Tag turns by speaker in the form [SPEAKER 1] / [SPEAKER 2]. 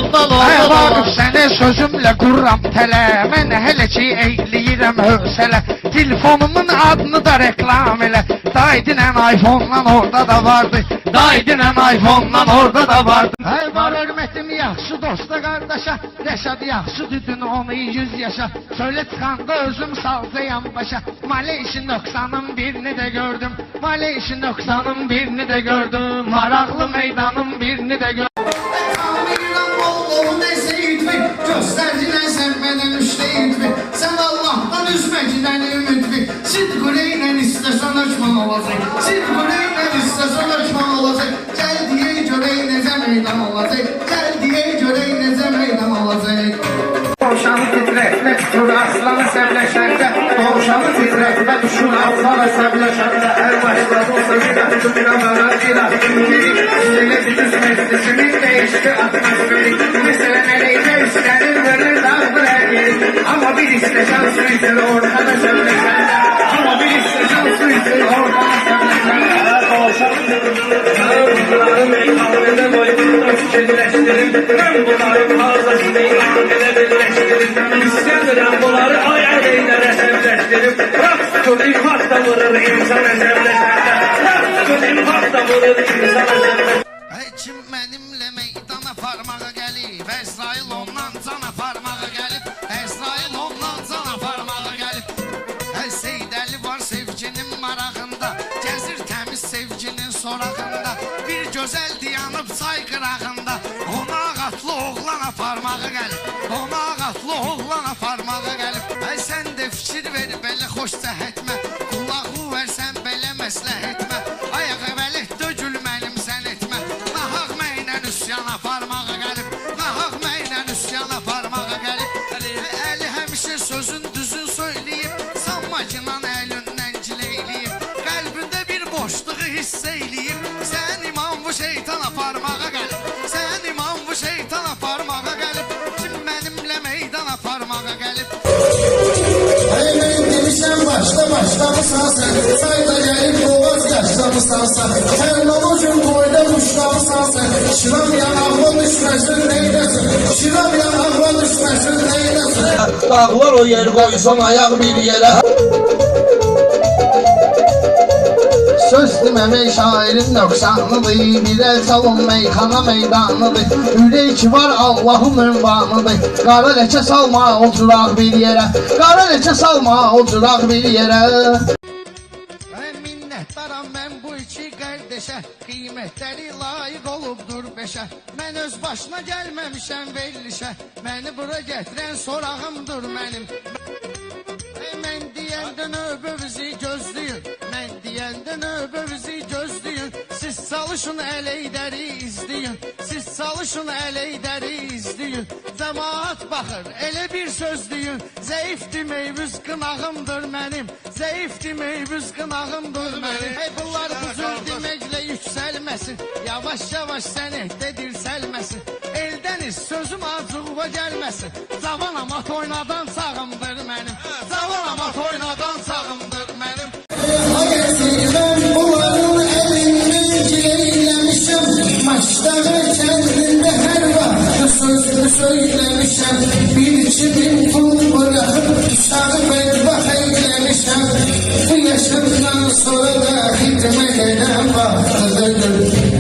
[SPEAKER 1] ondan oldu da.
[SPEAKER 2] Səni sözümlə qurram tələ, mən hələ ki eyləyirəm hövsələ. Telefonumun adını da reklam elə, daydinən iPhone-dan orada da vardı, daydinən iPhone-dan orada da vardı. Hey var hörmətim yaxşı dosta qardaşa, Rəşad yaxşı düdün onu 100 yaşa. Söylə çıxanda özüm salcayam başa, Maleyşin 90'ın birini de gördüm, Maleyşin 90'ın birini de gördüm, maraqlı meydanın birini de gördüm.
[SPEAKER 3] Göstərcilən sən mənə müştəyidmi, sən Allahdan üzməcidən ümidvi. Sidqureynə istəsən açman olacaq, Sidqureynə istəsən açman olacaq. Gəl deyək görək necə meydan olacaq, gəl deyək görək necə meydan olacaq. Doğuşanı titrətmə düşür aslanı səbləşəndə, Doğuşanı titrətmə düşür aslanı səbləşəndə. Hər başladı olsa bir atı bir amara bir atı birik, üstüne düz meclisinin değişdi atmosferi. Mesela nereyse üstlenir verir dağdır her yeri, ama bir isteşan su içer ortada söylesende, ama bir isteşan su içer ortada söylesende. Bunların meyhanede boyunca fikirleştirin, ben bunların ağzasını imanede birleştirin. İstedim bunları ayar eylere sevleştirin, Raksı infak da vurur insan ezevleşende, Raksı infak da vurur insan ezevleşende.
[SPEAKER 2] Kim mənimlə meydana parmağa gəlib, Əzrail ondan cana parmağa gəlib, Əzrail ondan cana parmağa gəlib. Seydəli var sevginin marağında, gəzir təmiz sevginin sorağında, bir gözəl dayanıb çay qırağında, ona ağatlı oğlana parmağa gəlib, ona ağatlı oğlana parmağa gəlib. Sən də fikir ver belə xoş cəhətmə, qulağı versən belə məsləhətmə, ayağı bələt dögül mənim sən etmə. Nahaq məynən üsyana parmağa gəlib, nahaq məynən üsyana parmağa gəlib. Əli həmişə sözün düzün söyləyib, sanma ki nan əlindən gileyləyib, qəlbində bir boşluğu hiss eyləyib. Sən imam bu şeytana parmağa gəlib, sən imam bu şeytana parmağa gəlib, kim mənimlə meydana parmağa gəlib.
[SPEAKER 3] Hey mən demişəm başlamısan sən, sayda gəlib boğaz yaşlamısan sən, Kərman ucun boyda muşlamısan sən, şiram yanağıma düşməsin neynəsin, şiram yanağıma düşməsin neynəsin.
[SPEAKER 1] Dağlar o yer qoysan ayaq bir yerə.
[SPEAKER 2] Söz deməmək şairin nöqsanıdır, bir el çalın meyxana meydanıdır, ürək var Allahın ünvanıdır, qara ləkə salma o cıraq bir yerə, qara ləkə salma o cıraq bir yerə. Minnətdaram mən bu iki qardeşə, qiymətləri layiq olubdur beşə, mən öz başına gəlməmişəm verilişə, məni bura gətirən sorağımdır mənim. Mən deyəndə növbəvizi gözləyin, mən deyəndə növbəvizi gözləyin, siz çalışın ələydəri izləyin, siz çalışın ələydəri izləyin. Cəmaat baxır, elə bir söz deyin, zəif deməyimiz qınağımdır mənim, zəif deməyimiz qınağımdır mənim. Bunlar bu söz deməklə yüksəlməsin, yavaş-yavaş sənətdə dirsəlməsin, eldəniz sözüm acıqva gəlməsin, cavan amat oynadan sağımdır mənim, cavan amat oynadan sağımdır mənim.
[SPEAKER 3] Mən bunların əlindən gileyləmişəm, maçları kəndində hər vaxt sözünü söyləmişəm, bir 2000 pul bıraxıb uşağı bədbax eyləmişəm, bu yaşımdan sonra da xidmət edən vaxtıdır.